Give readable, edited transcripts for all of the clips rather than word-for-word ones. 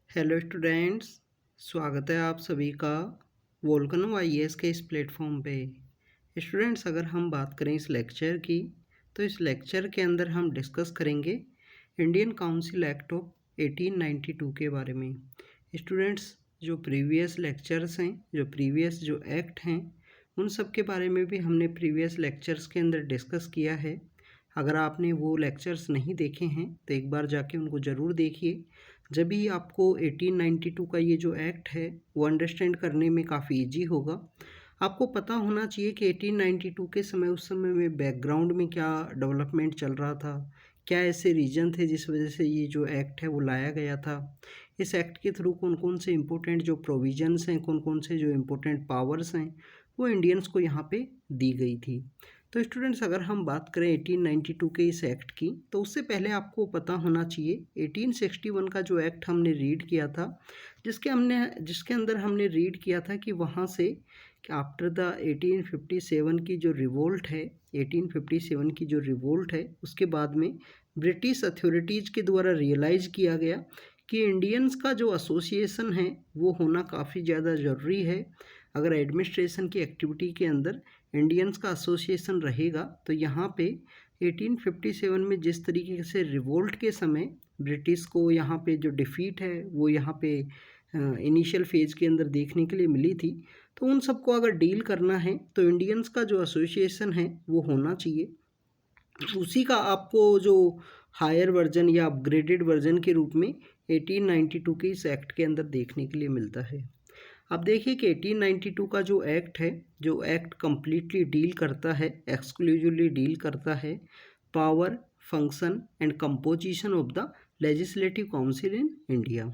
Hello students, स्वागत है आप सभी का वोल्केनो आईएएस के इस प्लेटफॉर्म पे। स्टूडेंट्स, अगर हम बात करें इस लेक्चर की, तो इस लेक्चर के अंदर हम डिस्कस करेंगे इंडियन काउंसिल एक्ट ऑफ 1892 के बारे में। स्टूडेंट्स, जो प्रीवियस लेक्चर्स हैं, जो प्रीवियस जो एक्ट हैं, उन सब के बारे में भी हमने प्रीवियस लेक्चर्स के अंदर डिस्कस किया है। अगर आपने वो लेक्चर्स नहीं देखे हैं तो एक बार जाके उनको ज़रूर देखिए। जब भी आपको 1892 का ये जो एक्ट है वो अंडरस्टैंड करने में काफ़ी इजी होगा। आपको पता होना चाहिए कि 1892 के समय, उस समय में बैकग्राउंड में क्या डेवलपमेंट चल रहा था, क्या ऐसे रीजन थे जिस वजह से ये जो एक्ट है वो लाया गया था। इस एक्ट के थ्रू कौन कौन से इम्पोर्टेंट जो प्रोविजंस हैं, कौन कौन से जो इम्पोर्टेंट पावर्स हैं, वो इंडियंस को यहाँ पे दी गई थी। तो स्टूडेंट्स, अगर हम बात करें 1892 के इस एक्ट की, तो उससे पहले आपको पता होना चाहिए 1861 का जो एक्ट हमने रीड किया था, जिसके अंदर हमने रीड किया था कि वहाँ से आफ्टर द 1857 की जो रिवोल्ट है, 1857 की जो रिवोल्ट है, उसके बाद में ब्रिटिश अथॉरिटीज़ के द्वारा रियलाइज़ किया गया कि इंडियंस का जो एसोसिएशन है वो होना काफ़ी ज़्यादा ज़रूरी है। अगर एडमिनिस्ट्रेशन की एक्टिविटी के अंदर इंडियंस का एसोसिएशन रहेगा तो यहाँ पे 1857 में जिस तरीके से रिवोल्ट के समय ब्रिटिश को यहाँ पे जो डिफीट है वो यहाँ पे इनिशियल फेज के अंदर देखने के लिए मिली थी, तो उन सबको अगर डील करना है तो इंडियंस का जो एसोसिएशन है वो होना चाहिए। उसी का आपको जो हायर वर्जन या अपग्रेडेड वर्जन के रूप में 1892 के इस एक्ट के अंदर देखने के लिए मिलता है। अब देखिए कि 1892 का जो एक्ट है, जो एक्ट कम्प्लीटली डील करता है, एक्सक्लूसिवली डील करता है power, function and composition of the legislative council in India.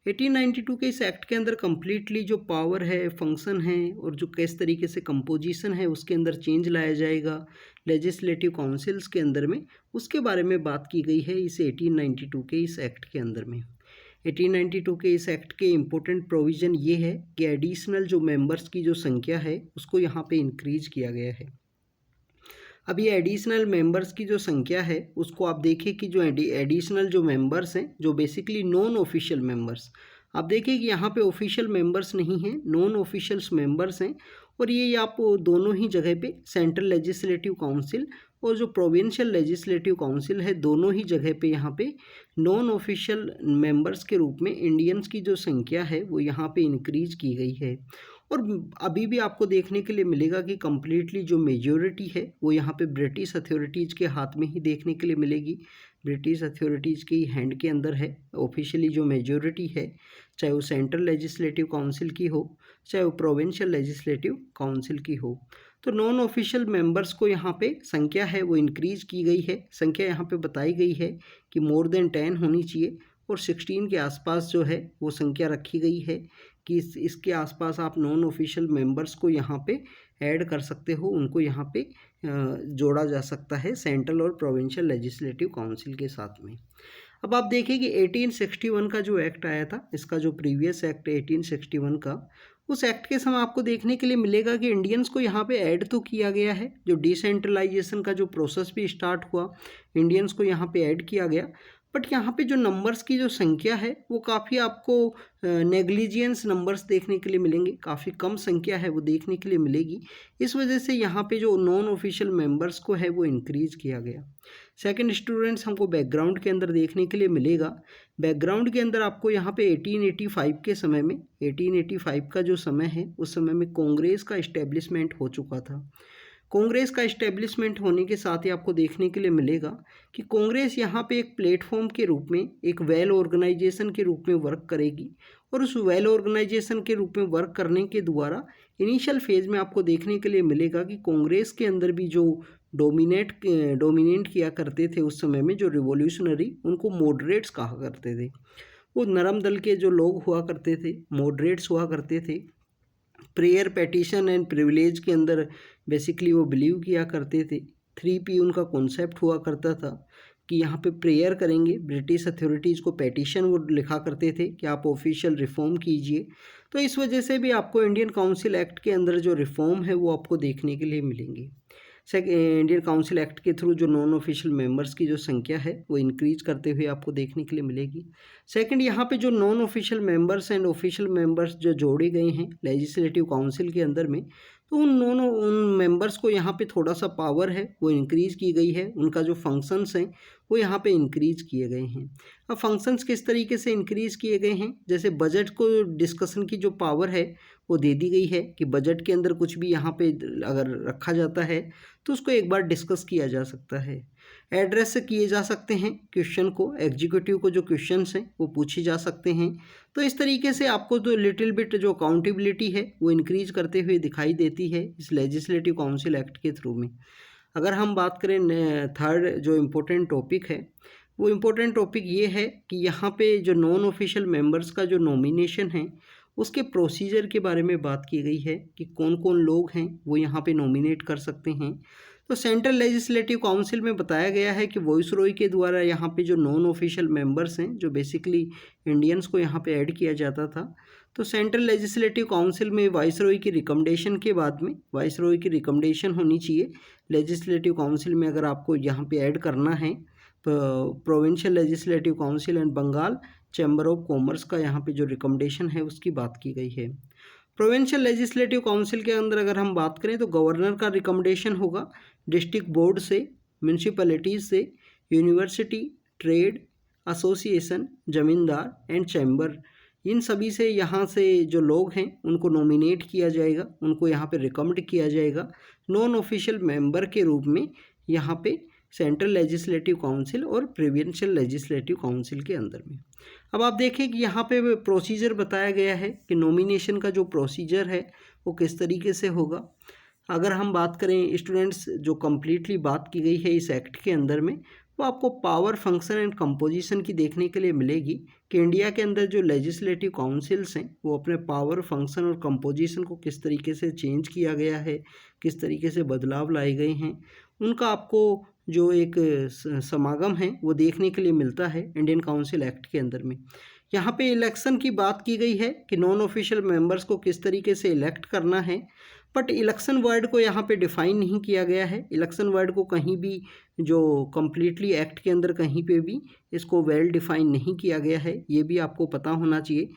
1892 के इस एक्ट के अंदर कम्प्लीटली जो पावर है, फंक्शन है और जो किस तरीके से कंपोजिशन है उसके अंदर चेंज लाया जाएगा लेजिस्लेटिव काउंसिल्स के अंदर में, उसके बारे में बात की गई है इस 1892 के इस एक्ट के अंदर में। 1892 के इस एक्ट के इम्पोर्टेंट प्रोविज़न ये है कि एडिशनल जो मेंबर्स की जो संख्या है उसको यहाँ पे इंक्रीज किया गया है। अब ये एडिशनल मेंबर्स की जो संख्या है उसको आप देखिए कि जो एडिशनल जो मेंबर्स हैं, जो बेसिकली नॉन ऑफिशियल मेंबर्स, आप देखिए कि यहाँ पे ऑफिशियल मेंबर्स नहीं हैं, नॉन ऑफिशियल्स मेंबर्स हैं। और ये आप दोनों ही जगह पे सेंट्रल लेजिस्लेटिव काउंसिल और जो प्रोविंशियल लेजिस्लेटिव काउंसिल है, दोनों ही जगह पे यहाँ पे नॉन ऑफिशियल मेंबर्स के रूप में इंडियंस की जो संख्या है वो यहाँ पे इंक्रीज की गई है। और अभी भी आपको देखने के लिए मिलेगा कि कम्प्लीटली जो मेजॉरिटी है वो यहाँ पे ब्रिटिश अथॉरिटीज़ के हाथ में ही देखने के लिए मिलेगी। ब्रिटिश अथॉरिटीज़ के हैंड के अंदर है ऑफिशियली जो मेजॉरिटी है, चाहे वो सेंट्रल लेजिस्लेटिव काउंसिल की हो, चाहे वो प्रोविंशियल लेजिस्लेटिव काउंसिल की हो। तो नॉन ऑफिशियल मेंबर्स को यहाँ पे संख्या है वो इंक्रीज की गई है। संख्या यहाँ पे बताई गई है कि मोर देन 10 होनी चाहिए और 16 के आसपास जो है वो संख्या रखी गई है कि इसके आसपास आप नॉन ऑफिशियल मेंबर्स को यहाँ पे ऐड कर सकते हो, उनको यहाँ पे जोड़ा जा सकता है सेंट्रल और प्रोविंशियल लेजिस्लेटिव काउंसिल के साथ में। अब आप देखिए कि 1861 का जो एक्ट आया था, इसका जो प्रीवियस एक्ट 1861 का, उस एक्ट के समय आपको देखने के लिए मिलेगा कि इंडियंस को यहाँ पे ऐड तो किया गया है, जो डिसेंट्रलाइजेशन का जो प्रोसेस भी स्टार्ट हुआ, इंडियंस को यहाँ पे ऐड किया गया। बट यहाँ पे जो नंबर्स की जो संख्या है वो काफ़ी आपको नेग्लिजियंस नंबर्स देखने के लिए मिलेंगे, काफ़ी कम संख्या है वो देखने के लिए मिलेगी। इस वजह से यहाँ पे जो नॉन ऑफिशियल मेंबर्स को है वो इंक्रीज किया गया। सेकंड स्टूडेंट्स, हमको बैकग्राउंड के अंदर देखने के लिए मिलेगा, बैकग्राउंड के अंदर आपको यहाँ पे 1885 के समय में, 1885 का जो समय है उस समय में कांग्रेस का इस्टेब्लिशमेंट हो चुका था। कांग्रेस का इस्टेब्लिशमेंट होने के साथ ही आपको देखने के लिए मिलेगा कि कांग्रेस यहाँ पे एक प्लेटफॉर्म के रूप में, एक वेल ऑर्गेनाइजेशन के रूप में वर्क करेगी। और उस वेल ऑर्गेनाइजेशन के रूप में वर्क करने के द्वारा इनिशियल फेज में आपको देखने के लिए मिलेगा कि कांग्रेस के अंदर भी जो डोमिनेट किया करते थे उस समय में, जो रिवॉल्यूशनरी, उनको मॉडरेट्स कहा करते थे। वो नरम दल के जो लोग हुआ करते थे, मॉडरेट्स हुआ करते थे। प्रेयर, पेटिशन एंड प्रिविलेज के अंदर बेसिकली वो बिलीव किया करते थे। 3P उनका कॉन्सेप्ट हुआ करता था कि यहाँ पे प्रेयर करेंगे, ब्रिटिश अथॉरिटीज़ को पेटिशन वो लिखा करते थे कि आप ऑफिशियल रिफॉर्म कीजिए। तो इस वजह से भी आपको इंडियन काउंसिल एक्ट के अंदर जो रिफॉर्म है वो आपको देखने के लिए मिलेंगे। इंडियन काउंसिल एक्ट के थ्रू जो नॉन ऑफिशियल मेंबर्स की जो संख्या है वो इंक्रीज करते हुए आपको देखने के लिए मिलेगी। सेकंड, यहाँ पे जो non official members and official members जो जोड़े गए हैं लेजिस्लेटिव काउंसिल के अंदर में, तो उन मेंबर्स को यहाँ पे थोड़ा सा पावर है वो इंक्रीज़ की गई है, उनका जो फंक्शंस हैं वो यहाँ पे इंक्रीज़ किए गए हैं। अब फंक्शंस किस तरीके से इंक्रीज़ किए गए हैं, जैसे बजट को डिस्कशन की जो पावर है वो दे दी गई है कि बजट के अंदर कुछ भी यहाँ पे अगर रखा जाता है तो उसको एक बार डिस्कस किया जा सकता है। एड्रेस किए जा सकते हैं क्वेश्चन को, एग्जीक्यूटिव को जो क्वेश्चंस हैं वो पूछे जा सकते हैं। तो इस तरीके से आपको जो लिटिल बिट जो अकाउंटेबिलिटी है वो इंक्रीज करते हुए दिखाई देती है इस लेजिस्लेटिव काउंसिल एक्ट के थ्रू में। अगर हम बात करें थर्ड जो इम्पोर्टेंट टॉपिक है, वो इम्पोर्टेंट टॉपिक ये है कि यहाँ पे जो नॉन ऑफिशियल मेंबर्स का जो नॉमिनेशन है उसके प्रोसीजर के बारे में बात की गई है कि कौन कौन लोग हैं वो यहाँ पे नॉमिनेट कर सकते हैं। तो सेंट्रल लेजिस्लेटिव काउंसिल में बताया गया है कि वॉइसरॉय के द्वारा यहाँ पे जो नॉन ऑफिशियल मेंबर्स हैं, जो बेसिकली इंडियंस को यहाँ पे ऐड किया जाता था, तो सेंट्रल लेजिस्लेटिव काउंसिल में वाइसरॉय की रिकमेंडेशन के बाद में वाइसरॉय की रिकमेंडेशन होनी चाहिए लेजिस्लेटिव काउंसिल में अगर आपको यहाँ पे ऐड करना है। Provincial Legislative Council and Bengal Chamber of Commerce का यहाँ पे जो रिकमेंडेशन है उसकी बात की गई है। प्रोविंशियल लेजिस्लेटिव काउंसिल के अंदर अगर हम बात करें तो गवर्नर का रिकमेंडेशन होगा, डिस्ट्रिक्ट बोर्ड से, म्यूनसिपैलिटीज़ से, यूनिवर्सिटी, ट्रेड एसोसिएशन, ज़मींदार एंड चैम्बर, इन सभी से यहाँ से जो लोग हैं उनको नॉमिनेट किया जाएगा, उनको यहाँ पे रिकमेंड किया जाएगा नॉन ऑफिशियल मेंबर के रूप में यहाँ पे सेंट्रल लेजिस्लेटिव काउंसिल और प्रोविंशियल लेजिस्लेटिव काउंसिल के अंदर में। अब आप देखें कि यहाँ पे प्रोसीजर बताया गया है कि नॉमिनेशन का जो प्रोसीजर है वो किस तरीके से होगा। अगर हम बात करें स्टूडेंट्स, जो कम्प्लीटली बात की गई है इस एक्ट के अंदर में, वो आपको पावर, फंक्शन एंड कंपोजिशन की देखने के लिए मिलेगी कि इंडिया के अंदर जो लेजिस्लेटिव काउंसिल्स हैं वो अपने पावर, फंक्शन और कंपोजिशन को किस तरीके से चेंज किया गया है, किस तरीके से बदलाव लाए गए हैं, उनका आपको जो एक समागम है वो देखने के लिए मिलता है इंडियन काउंसिल एक्ट के अंदर में। यहाँ पे इलेक्शन की बात की गई है कि नॉन ऑफिशियल मेंबर्स को किस तरीके से इलेक्ट करना है, बट इलेक्शन वर्ड को यहाँ पे डिफ़ाइन नहीं किया गया है। इलेक्शन वर्ड को कहीं भी जो कम्प्लीटली एक्ट के अंदर कहीं पे भी इसको वेल डिफ़ाइन नहीं किया गया है, ये भी आपको पता होना चाहिए।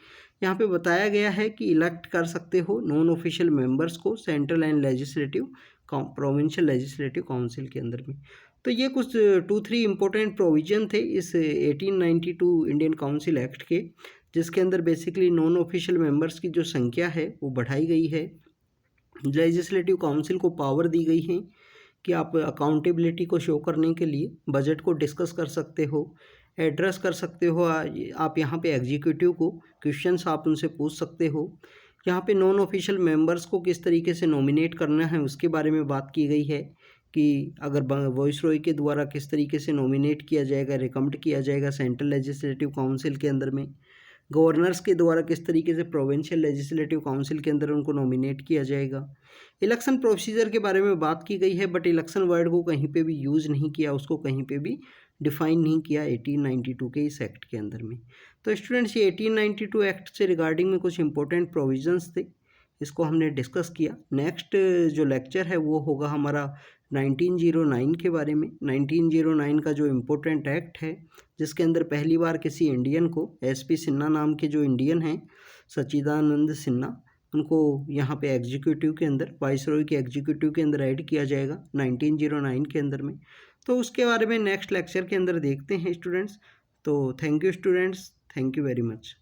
यहाँ पे बताया गया है कि इलेक्ट कर सकते हो नॉन ऑफिशियल मेंबर्स को central and legislative provincial Legislative council के अंदर में। तो ये कुछ 2-3 इम्पोर्टेंट प्रोविज़न थे इस 1892 इंडियन काउंसिल एक्ट के, जिसके अंदर बेसिकली नॉन ऑफिशियल मेंबर्स की जो संख्या है वो बढ़ाई गई है। लेजिस्लेटिव काउंसिल को पावर दी गई है कि आप अकाउंटेबिलिटी को शो करने के लिए बजट को डिस्कस कर सकते हो, एड्रेस कर सकते हो, आप यहाँ पे एग्जीक्यूटिव को क्वेश्चंस आप उनसे पूछ सकते हो। यहाँ पे नॉन ऑफिशियल मेंबर्स को किस तरीके से नॉमिनेट करना है उसके बारे में बात की गई है कि अगर वॉइसरॉय के द्वारा किस तरीके से नॉमिनेट किया जाएगा, रिकमेंड किया जाएगा सेंट्रल लेजिस्लेटिव काउंसिल के अंदर में, गवर्नर्स के द्वारा किस तरीके से प्रोविंशियल लेजिस्लेटिव काउंसिल के अंदर उनको नॉमिनेट किया जाएगा। इलेक्शन प्रोसीजर के बारे में बात की गई है, बट इलेक्शन वर्ड को कहीं पे भी यूज़ नहीं किया, उसको कहीं पे भी डिफ़ाइन नहीं किया 1892 के इस एक्ट के अंदर में। तो स्टूडेंट्स, ये 1892 एक्ट से रिगार्डिंग में कुछ इंपॉर्टेंट प्रोविजंस थे, इसको हमने डिस्कस किया। नेक्स्ट जो लेक्चर है वो होगा हमारा 1909 के बारे में। 1909 का जो इम्पोर्टेंट एक्ट है जिसके अंदर पहली बार किसी इंडियन को, एसपी सिन्हा नाम के जो इंडियन हैं, सच्चिदानंद सिन्हा, उनको यहाँ पे एग्जीक्यूटिव के अंदर, वाइसरॉय के एग्जीक्यूटिव के अंदर ऐड किया जाएगा 1909 के अंदर में। तो उसके बारे में नेक्स्ट लेक्चर के अंदर देखते हैं स्टूडेंट्स। तो thank you students, thank you very much.